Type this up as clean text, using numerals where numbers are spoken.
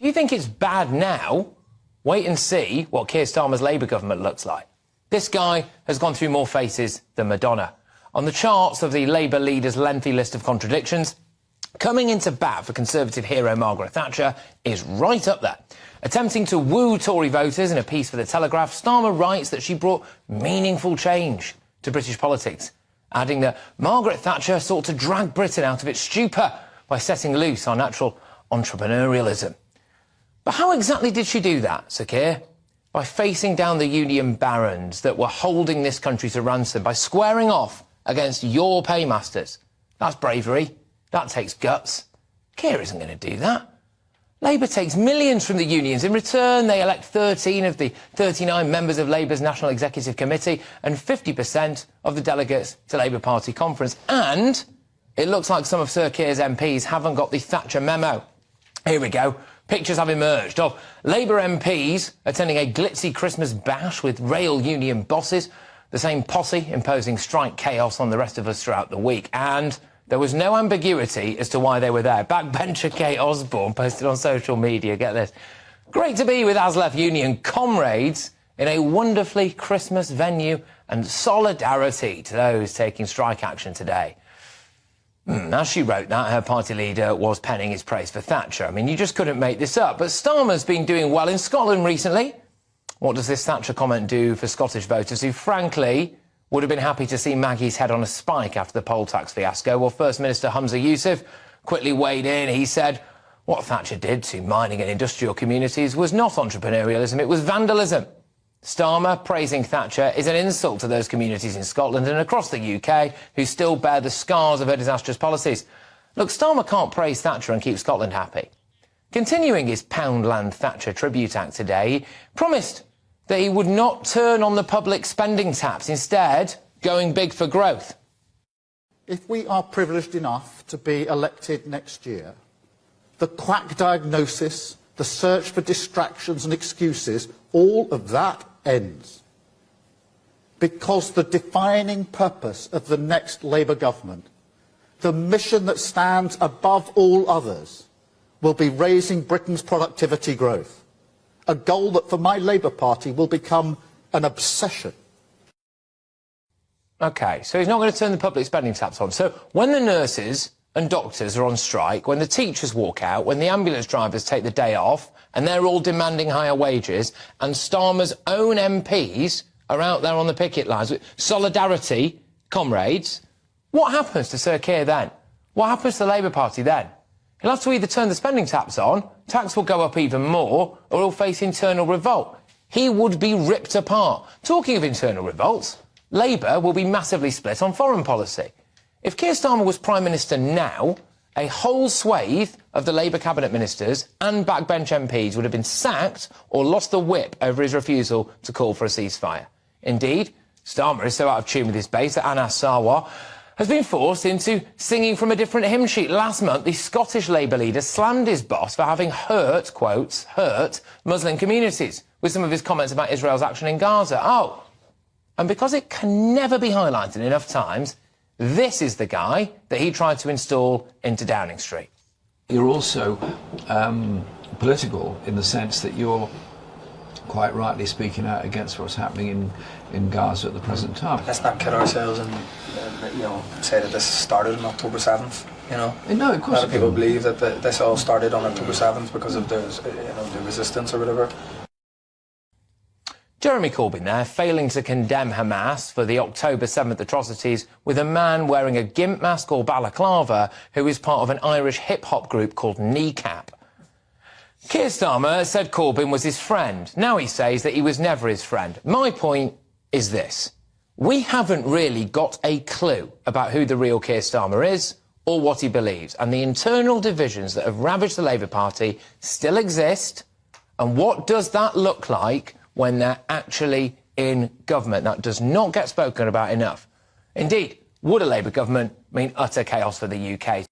You think it's bad now? Wait and see what Keir Starmer's Labour government looks like. This guy has gone through more faces than Madonna. On the charts of the Labour leader's lengthy list of contradictions, coming into bat for Conservative hero Margaret Thatcher is right up there. Attempting to woo Tory voters in a piece for The Telegraph, Starmer writes that she brought meaningful change to British politics, adding that Margaret Thatcher sought to drag Britain out of its stupor by setting loose our natural entrepreneurialism. But how exactly did she do that, Sir Keir? By facing down the union barons that were holding this country to ransom, by squaring off against your paymasters. That's bravery. That takes guts. Keir isn't going to do that. Labour takes millions from the unions. In return, they elect 13 of the 39 members of Labour's National Executive Committee and 50% of the delegates to Labour Party conference. And it looks like some of Sir Keir's MPs haven't got the Thatcher memo. Here we go. Pictures have emerged of Labour MPs attending a glitzy Christmas bash with rail union bosses, the same posse imposing strike chaos on the rest of us throughout the week. And there was no ambiguity as to why they were there. Backbencher Kate Osborne posted on social media, get this, "Great to be with ASLEF union comrades in a wonderfully Christmas venue and solidarity to those taking strike action today." As she wrote that, her party leader was penning his praise for Thatcher. I mean, you just couldn't make this up. But Starmer's been doing well in Scotland recently. What does this Thatcher comment do for Scottish voters who, frankly, would have been happy to see Maggie's head on a spike after the poll tax fiasco? Well, First Minister Humza Yousaf quickly weighed in. He said what Thatcher did to mining and industrial communities was not entrepreneurialism, it was vandalism. Starmer praising Thatcher is an insult to those communities in Scotland and across the UK who still bear the scars of her disastrous policies. Look, Starmer can't praise Thatcher and keep Scotland happy. Continuing his Poundland Thatcher tribute act today, he promised that he would not turn on the public spending taps, instead going big for growth. If we are privileged enough to be elected next year, the quack diagnosis, the search for distractions and excuses, all of that ends. Because the defining purpose of the next Labour government, the mission that stands above all others, will be raising Britain's productivity growth, a goal that for my Labour Party will become an obsession. OK, so he's not going to turn the public spending taps on. So when the nurses and doctors are on strike, when the teachers walk out, when the ambulance drivers take the day off, and they're all demanding higher wages, and Starmer's own MPs are out there on the picket lines with solidarity, comrades, what happens to Sir Keir then? What happens to the Labour Party then? He'll have to either turn the spending taps on, tax will go up even more, or he'll face internal revolt. He would be ripped apart. Talking of internal revolts, Labour will be massively split on foreign policy. If Keir Starmer was Prime Minister now, a whole swathe of the Labour cabinet ministers and backbench MPs would have been sacked or lost the whip over his refusal to call for a ceasefire. Indeed, Starmer is so out of tune with his base that Anas Sarwar has been forced into singing from a different hymn sheet. Last month, the Scottish Labour leader slammed his boss for having hurt, quotes, hurt Muslim communities with some of his comments about Israel's action in Gaza. Oh, and because it can never be highlighted enough times, this is the guy that he tried to install into Downing Street. You're also political in the sense that you're quite rightly speaking out against what's happening in Gaza at the present time. Let's not kid ourselves and say that this started on October 7th. No, of course. A lot of people believe that this all started on October 7th because of the resistance or whatever. Jeremy Corbyn there, failing to condemn Hamas for the October 7th atrocities with a man wearing a gimp mask or balaclava who is part of an Irish hip-hop group called Kneecap. Keir Starmer said Corbyn was his friend. Now he says that he was never his friend. My point is this. We haven't really got a clue about who the real Keir Starmer is or what he believes. And the internal divisions that have ravaged the Labour Party still exist. And what does that look like when they're actually in government? That does not get spoken about enough. Indeed, would a Labour government mean utter chaos for the UK?